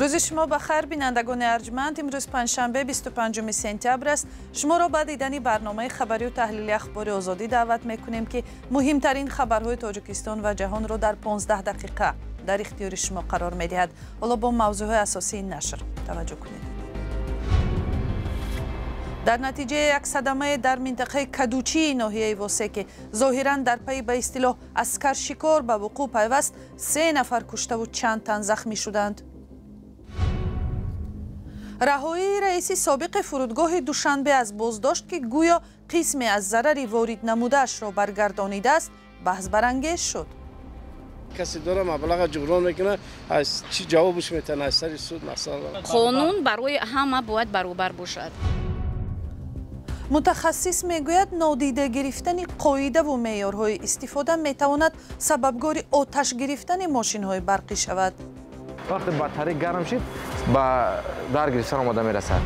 روز شما بخیر بینندگان ارجمند. امروز پنجشنبه 25 سپتامبر است. شما را به دیدن برنامه خبری و تحلیل اخبار آزادی دعوت میکنیم که مهمترین خبرهای تاجیکستان و جهان را در 15 دقیقه در اختیار شما قرار میدهد. حالا با موضوع اساسی این نشر توجه کنید. در نتیجه یک صدمه در منطقه کدوچی ناحیه واسه که ظاهراً در پی به اصطلاح عسکر شکار به وقوع پیوست 3 نفر کشته و چند تن زخمی شدند. رهایی رئیس سابق فرودگاه دوشنبه از بازداشت که گویا قسمی از ضرری وارد نموده‌اش را برگردانیده است بحث برانگیز شد. کسی داره مبلغ جبران میکنه از چی جوابش میتونه از سر سود مثلا قانون برای همه باید برابر باشد. متخصص میگوید نادیده گرفتن قاعده و معیارهای استفاده میتواند سببگار آتش گرفتن ماشین‌های برقی شود. وقتی بطاری گرم شد به درگیری آماده میرسد.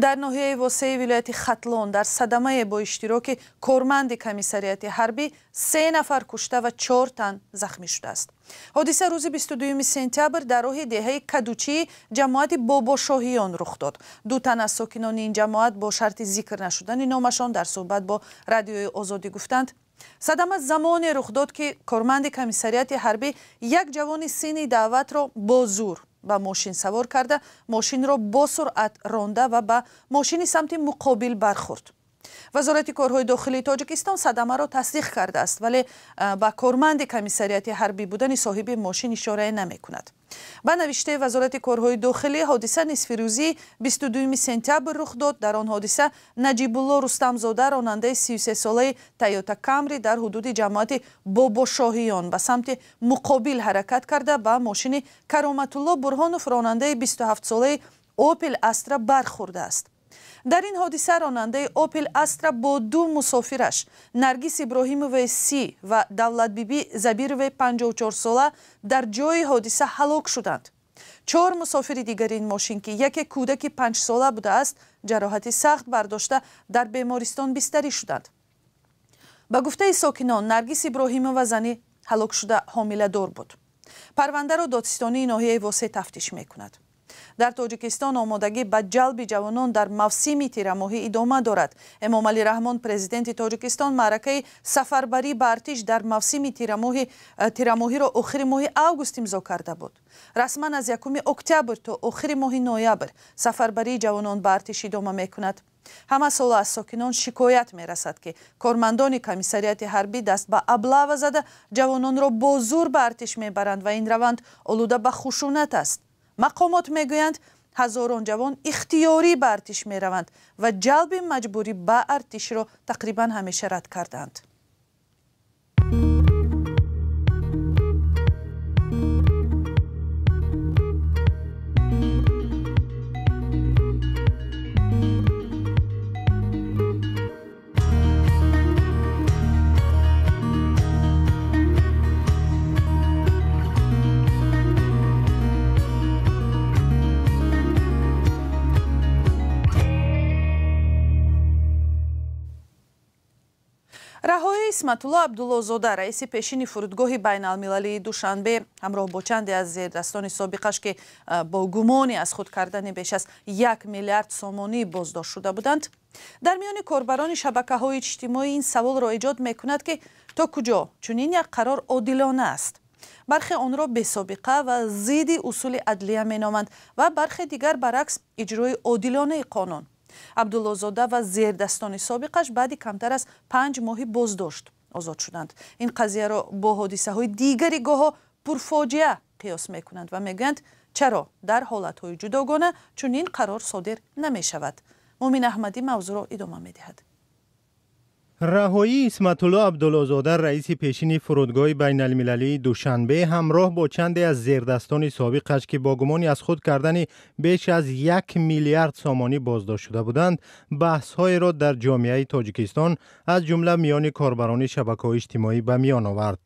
در ناحیه واسه ولایت ختلان در صدمه با اشتراک کارمند کمیسریات حربی 3 نفر کشته و 4 تن زخمی شده است. حادثه روز 22 سپتامبر در راه دهه کدوچی جماعت باباشاهیان رخ داد. 2 تن از ساکنان این جماعت با شرط ذکر نشدن نامشان در صحبت با رادیوی آزادی گفتند صدمه زمانی رخ داد که کارمند کمیسریات حربی یک جوان سنی دعوت را با زور به ماشین سوار کرده ماشین را با سرعت رانده و به ماشین سمت مقابل برخورد. وزارت کارهای داخلی تاجیکستان صدمه را تصدیق کرده است ولی به کارمند کمیسریات حربی بودن صاحب ماشین اشاره نمی کند. به نوشته وزارت کارهای داخلی حادثه نصف روزی 22 سپتامبر رخ داد. در آن حادثه نجیب الله رستمزاده راننده 33 ساله تویوتا کامری در حدود جماعت باباشاهیان به سمت مقابل حرکت کرده به ماشین کرامت الله برهانوف راننده 27 ساله اوپل استرا برخورده است. در این حادثه راننده اوپل استرا با 2 مسافرش نرگس ابراهیموف 30 و دولت بیبی زبیروف 54 ساله در جای حادثه هلاک شدند. 4 مسافر دیگر این ماشین که یک کودک 5 ساله بوده است جراحت سخت برداشته در بیمارستان بستری شدند. به گفته ساکنان نرگس ابراهیموف زنی هلاک شده حامله دار بود. پرونده را دادستانی ناحیه واسه تفتیش میکند. در تاجیکستان آمادگی به جلب جوانان در موسم تیرماهی ادامه دارد. امام علی رحمان پرزیدنت تاجیکستان معرکه سفربری به ارتش در موسم تیرماهی را آخر ماه اوگوست امضا کرده بود. رسما از 1 اکتبر تا آخر ماه نوامبر سفربری جوانان به ارتش ادامه میکند. همه سال از ساکنان شکایت میرسد که کارمندان کمیسریات حربی دست به ابله زده جوانان را با زور به ارتش میبرند و این روند آلوده به خشونت است. مقامات میگویند هزاران جوان اختیاری به ارتش میروند و جلب مجبوری به ارتش را تقریبا همیشه رد کردند. رهایی اسمت الله عبدالله‌زاده رئیس پیشین فرودگاه بین المللی دوشنبه همراه با چندی از زیردستان سابقش که با گمانی از خود کردن بیش از 1 میلیارد سومانی بازداشت شده بودند در میان کاربران شبکه‌های اجتماعی این سوال را ایجاد میکند که تا کجا چنین یک قرار عادلانه است. برخی آن را بی‌سابقه و ضد اصول عدلیه مینامند و برخی دیگر برعکس اجرای عادلانه قانون. عبدالله‌زاده و زیردستان سابقش بعد کمتر از 5 ماه بازداشت آزاد شدند. این قضیه را با حادثه‌های دیگری گاه پرفاجعه قیاس می‌کنند و میگویند چرا در حالت‌های جداگانه چنین قرار صادر نمی‌شود. مومن احمدی موضوع را ادامه می‌دهد. رهایی اسمت الله عبدالله‌زاده رئیس پیشین فرودگاه بین المللی دوشنبه همراه با چندی از زیردستان سابقش که با گمانی از خود کردن بیش از 1 میلیارد سومانی بازداشت شده بودند بحث‌های را در جامعه تاجیکستان از جمله میان کاربران شبکه‌های اجتماعی به میان آورد.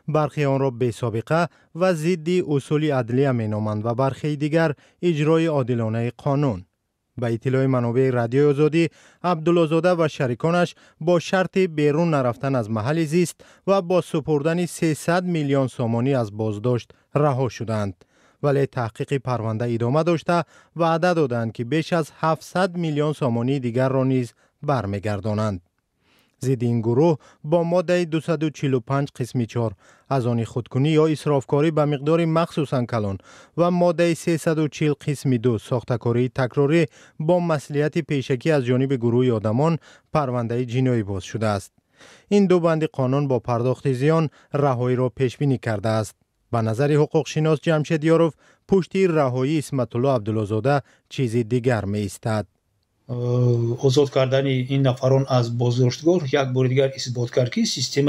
برخی آن را بی‌سابقه و ضد اصول عدلیه مینامند و برخی دیگر اجرای عادلانه قانون. به اطلاع منابع رادیو آزادی، عبدالله‌زاده و شریکانش با شرط بیرون نرفتن از محل زیست و با سپردن 300 میلیون سومانی از بازداشت رها شدند. ولی تحقیق پرونده ادامه داشته وعده دادند که بیش از 700 میلیون سامانی دیگر را نیز برمیگردانند. ضد این گروه با ماده 245 قسم 4 از آن خودکنی یا اسرافکاری به مقدار مخصوصاً کلان و ماده 340 قسم 2 ساختکاری تکراری با مصلحت پیشکی از جانب گروه آدمان پرونده جنایی باز شده است. این دو بند قانون با پرداخت زیان رهایی را پیش بینی کرده است. به نظر حقوق شناس جمشید یاروف پشتی رهایی اسمت الله عبدالله‌زاده چیز دیگر می ایستد. آزاد کردن این نفران از بازداشتگاه یک بار دیگر اثبات کرد که سیستم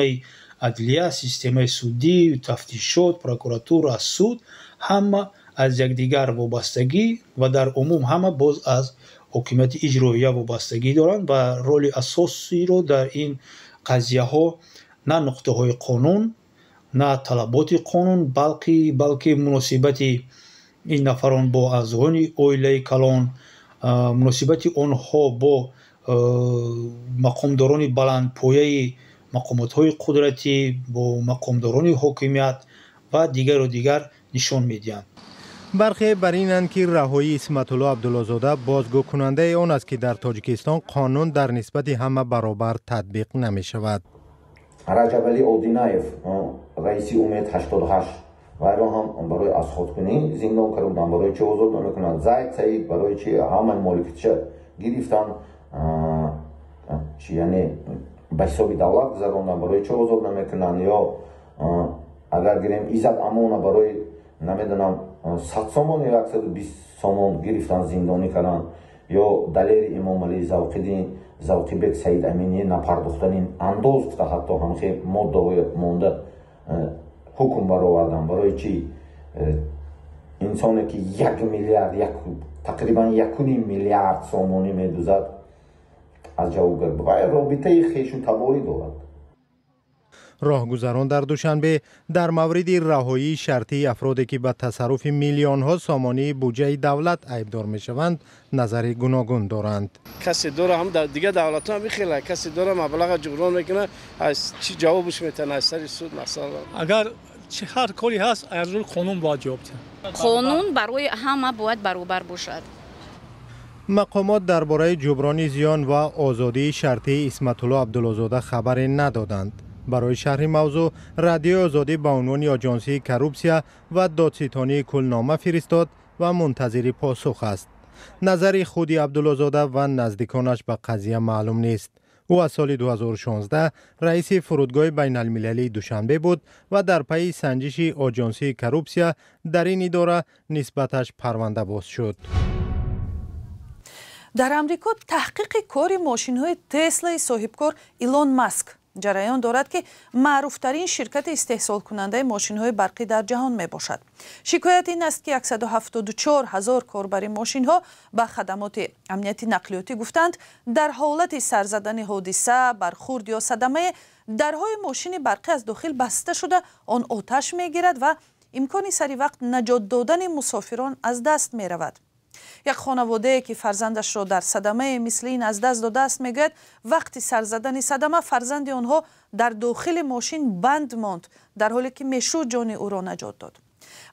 عدلیه، سیستم سودی، تفتیشات، پروکراتور، سود همه از یکدیگر وابستگی و در عموم همه باز از حکومت اجرایی وابستگی دارند و رول اساسی رو در این قضیه ها نه نقطه های قانون نه طلبات قانون بلکه مناسبت این نفران با اعضایان عائله کلان، مناسبت آنها با مقامداران بلندپایه مقامات‌های قدرتی، با مقامداران حاکمیت و دیگر نشان می‌دهند. برخی بر اینند که رهایی اسمت الله عبدالله‌زاده بازگو کننده آن است که در تاجیکستان قانون در نسبت همه برابر تطبیق نمی شود. رجب علی اودینایف رئیس امید 88 وایرو هم برای از خودکنی زندان کردن، برای چه آزاد نمیکنند. زید سعید برای چه همه مالکیتش گرفتن، یعنی به حساب دولت گذراندن، برای چه آزاد نمیکنند. یا اگر گیریم ایزد امون برای نمیدونم 100 سامان یا 120 سامان گرفتن زندانی کردن. یا دلیر امام علی زوقیدین زوقی بک سعید امینی نپرداختن این انداز که حتی همخی ماده مونده حکم برآوردن. برای چی انسانی که 1 میلیارد تقریبا 1.5 میلیارد سامانی میدوزد از جوگر و رابطه خیش و تباری دارد. راهگذران در دوشنبه در مورد رهایی شرطی افرادی که به تصرف میلیون ها سامانی بودجه دولت عیبدار می شوند نظر گوناگون دارند. کسی داره هم دیگه دولت هم بخیله، کسی داره مبلغ جبران میکنه، از چی جوابش میتونه از سر سود مثلا. اگر چه هر کاری هست از روی قانون باید جواب دهد. قانون برای همه باید برابر باشد. مقامات درباره جبران زیان و آزادی شرطی اسمت الله عبدالله‌زاده خبری ندادند. برای شرح موضوع رادیو آزادی به عنوان آژانسی کروپسیا و دادستانی کلنامه فرستاد و منتظر پاسخ است. نظر خودی عبدالله‌زاده و نزدیکانش به قضیه معلوم نیست. او از سال 2016 رئیس فرودگاه بین المللی دوشنبه بود و در پی سنجش آژانسی کروپسیا در این اداره نسبتش پرونده باز شد. در امریکا تحقیق کار ماشین‌های تسلا صاحبکار ایلون ماسک جریان دارد که معروفترین شرکت استحصال کننده ماشین‌های برقی در جهان می باشد. شکایت این است که 174,000 کاربر ماشین‌ها به خدمات امنیتی نقلیاتی گفتند در حالت سر زدن حادثه، برخورد یا صدمه درهای ماشین برقی از داخل بسته شده آن آتش می‌گیرد و امکان سری وقت نجات دادن مسافران از دست می‌رود. یک خانواده که فرزندش را در صدمه مثل این از دست داده است میگوید وقتی سر زدن صدمه فرزند آنها در داخل ماشین بند ماند در حالی که میشد جان او را نجات داد.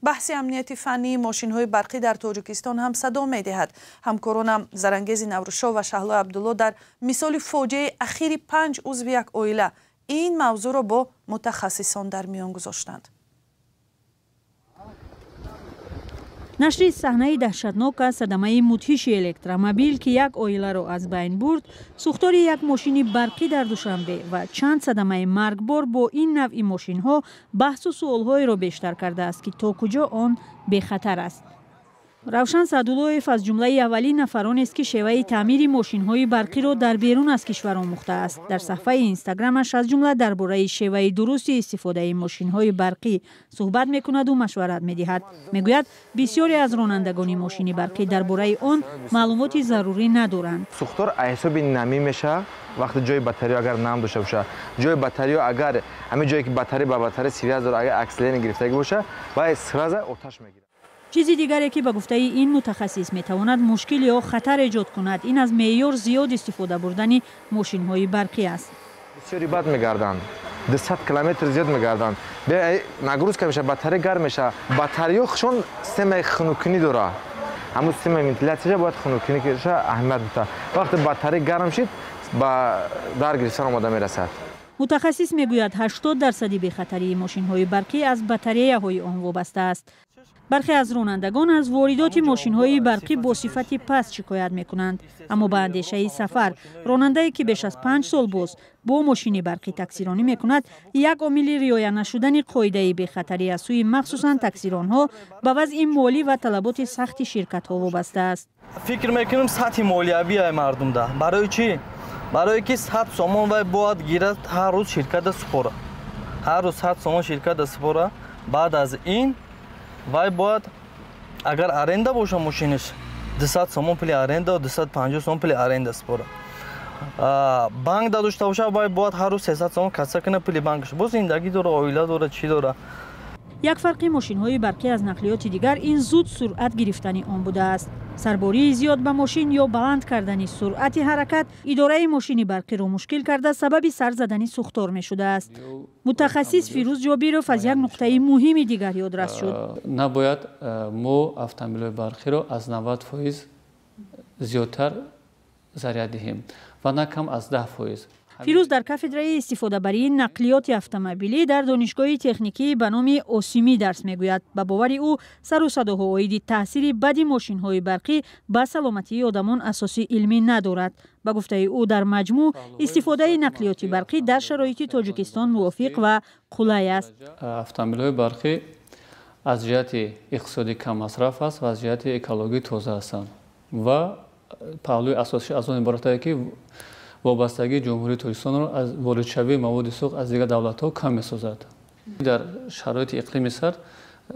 بحث امنیتی فنی ماشین های برقی در تاجیکستان هم صدا می دهد. همکارانم زرانگیز نوروزشاه و شهلا عبدالله در مثال فاجعه اخیر 5 عضو یک عائله این موضوع را با متخصصان در میان گذاشتند. نشر صحنه دهشتناک از صدمه مدهش الکترومبیل که یک عائله را از بین برد، سوختار یک ماشین برقی در دوشنبه و چند صدمه مرگبار با این نوع ماشین ها بحث و سوال‌های را بیشتر کرده است که تا کجا آن به خطر است. روشن سعدالله‌اف از جمله اولین نفرانی است که شیوه تعمیر ماشین‌های برقی را در بیرون از کشور آموخته است. در صفحه اینستاگرامش از جمله درباره شیوه درست استفاده ماشین‌های برقی صحبت می‌کند و مشورت می‌دهد. می‌گوید بسیاری از رانندگان ماشین برقی درباره آن معلومات ضروری ندارند. سوختار حساب نمی میشه وقتی جای باتری اگر نم داشته باشه، جای باتری اگر همین جایی که باتری با باتری سیریز داره اگر اکسلر گرفتگی باشه و سراز آتش می‌گیره. چیزی دیگری که به گفته این متخصص میتواند مشکل یا خطر ایجاد کند این از معیار زیاد استفاده بردن ماشین های برقی است. بسیاری بد میگردند 200 کیلومتر زیاد میگردند. نگروز که میشه باتری گرم میشه، باتریوشون سیستم خنوکنی داره. همون سیستم ونتیلاسیون باید خنوکنی که اهمیت بده. وقتی باتری گرم شد با در گرفتن آماده میرسد. متخصص میگوید 80% بخطری ماشین‌های برقی از باتری‌های آن وابسته است. برخی از رانندگان از واردات ماشین‌های برقی با صفت پست شکایت می‌کنند، اما به اندیشه سفر راننده‌ای که بیش از 5 سال باز با ماشین برقی تاکسیرانی می‌کند، یک عامل رعایت نشدن قاعده بخطری از سوی مخصوصاً تاکسیران‌ها به وضع مالی و طلبات سخت شرکت‌ها وابسته است. فکر می‌کنم سطح مالیوی مردم ده. برای چی؟ برای که 100 سومون و باید گیرد هر روز شرکت سپوره. هر روز 100 سومون شرکت سپوره. بعد از این وای باید اگر аренда باشه ماشینش 200 سومون پول аренда و 250 سومون پول аренда سپوره. بانک داشته باشه وای باید هر روز 300 سومون کسر کنه پول بانکش. باز زندگی داره، عائله داره، چی داره. یک فرق ماشین‌های برقی از نقلیات دیگر این زود سرعت گرفتن آن بوده است. سرباری زیاد به ماشین یا بلند کردن سرعت حرکت اداره ماشین برقی را مشکل کرده سبب سر زدن سوختار می شده است. متخصص فیروز جابیروف از یک نقطه مهم دیگر یادرس شد. نباید ما اتومبیل برقی را از 90% زیادتر ضرر دهیم و نه کم از 10%. فیروز در کافدرای استفاده بری نقلیات اتومبیلی در دانشگاه تکنیکی به نام اوسیمی درس میگوید. به باور او سر و صداها اوید تاثیر بد ماشین‌های برقی به سلامتی آدمان اساسی علمی ندارد. به گفته او در مجموع استفاده نقلیات برقی در شرایط تاجیکستان موافق و قلای است. اتومبیل‌های برقی از جهت اقتصادی کم مصرف است و از جهت اکولوژی تازه هستند و پهلوی اساسی از آن عبارت است که وابستگی جمهوری تاجیکستان را از واردشوی مواد سوخت از دیگر دولت‌ها کم می‌سازد. در شرایط اقلیمی سرد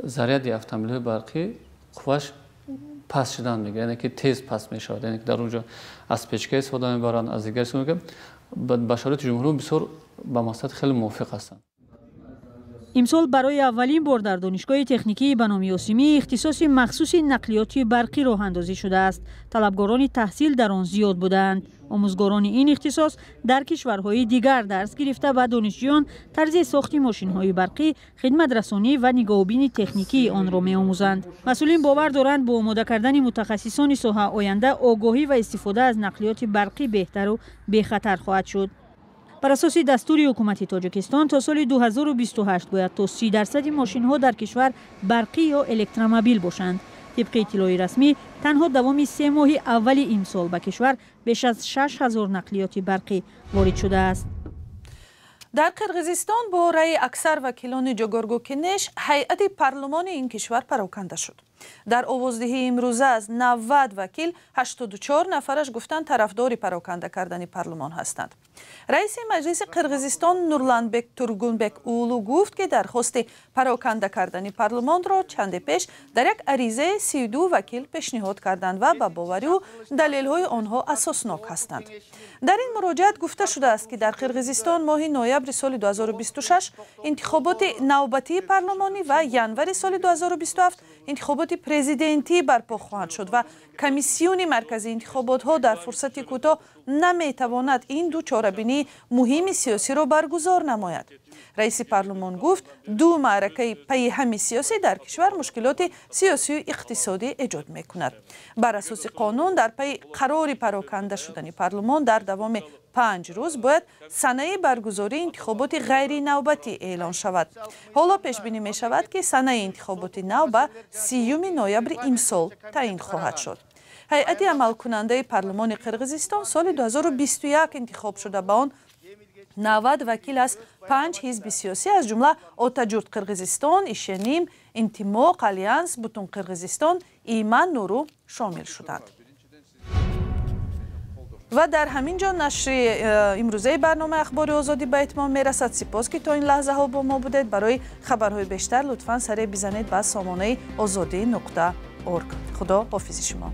ضرریت اتومبیل‌های برقی قوتش پست شدن میگه، یعنی که تیز پست میشود، یعنی که در اونجا از پیچکه استفاده میبرند، از دیگر استفاده میکنند. با شرایط جمهوری بسیار با مقصد خیلی موافق هستند. امسال برای اولین بار در دانشگاه تکنیکی به نام اوسیمی اختصاص مخصوص نقلیات برقی راه اندازی شده است. طلبگاران تحصیل در آن زیاد بودند. آموزگاران این اختصاص در کشورهای دیگر درس گرفته و دانشجویان طرز ساخت ماشین‌های برقی، خدمت رسانی و نگاهبین تکنیکی آن را می‌آموزند. مسئولین باور دارند با آماده کردن متخصصان ساحه آینده آگاهی و استفاده از نقلیات برقی بهتر و به‌خطر خواهد شد. بر اساس دستور حکومت تاجیکستان تا سال 2028 باید تا 30% ماشین‌ها در کشور برقی یا الکترومبیل باشند. طبق اطلاع رسمی تنها دوام 3 ماه اول این سال به کشور بیش از 6000 نقلیات برقی وارد شده است. در قرغیزستان با رأی اکثر وکیلان جگرگوکنش هیئت پارلمان این کشور پراکنده شد. در آوازدهی امروزه از 90 وکیل 84 نفرش گفتند طرفدار پراکنده کردن پارلمان هستند. رئیس مجلس قرغیزستان نورلانبک تورگونبک اولو گفت که درخواست پراکنده کردن پارلمان را چند پیش در یک عریضه 32 وکیل پیشنهاد کردند و به باور او دلیل‌های آنها اساسناک هستند. در این مراجعت گفته شده است که در قرغیزستان ماه نوامبر سال 2026 انتخابات نوبتی پارلمانی و ینور سال 2027 انتخابات پرزیدنتی برپا خواهد شد و کمیسیون مرکزی انتخابات ها در فرصت کوتاه نمیتواند این دو چاره‌بینی مهم سیاسی را برگزار نماید. رئیس پارلمان گفت دو معرکه پیهم سیاسی در کشور مشکلات سیاسی و اقتصادی ایجاد میکند. بر اساس قانون در پی قرار پراکنده شدن پارلمان در دوام 5 روز باید سنه برگزاری انتخابات غیر نوبتی اعلان شود. حالا پیش بینی می شود که سنه انتخابات نو به 30 نوامبر امسال تعیین خواهد شد. هیئت عمل کننده پارلمان قرغیزستان سال 2021 انتخاب شده، با آن 90 وکیل از 5 حزب سیاسی از جمله آتاجورد قرغیزستان، ایشنیم، انتماق، الیانس، بوتون قرغیزستان، ایمن نورو شامل شدند. و در همین جا نشر امروزه برنامه اخبار آزادی به اتمام میرسد. سپاس که تا این لحظه ها با ما بودید. برای خبرهای بیشتر لطفاً سری بزنید به سامانه azadi.org. خدا حافظ شما.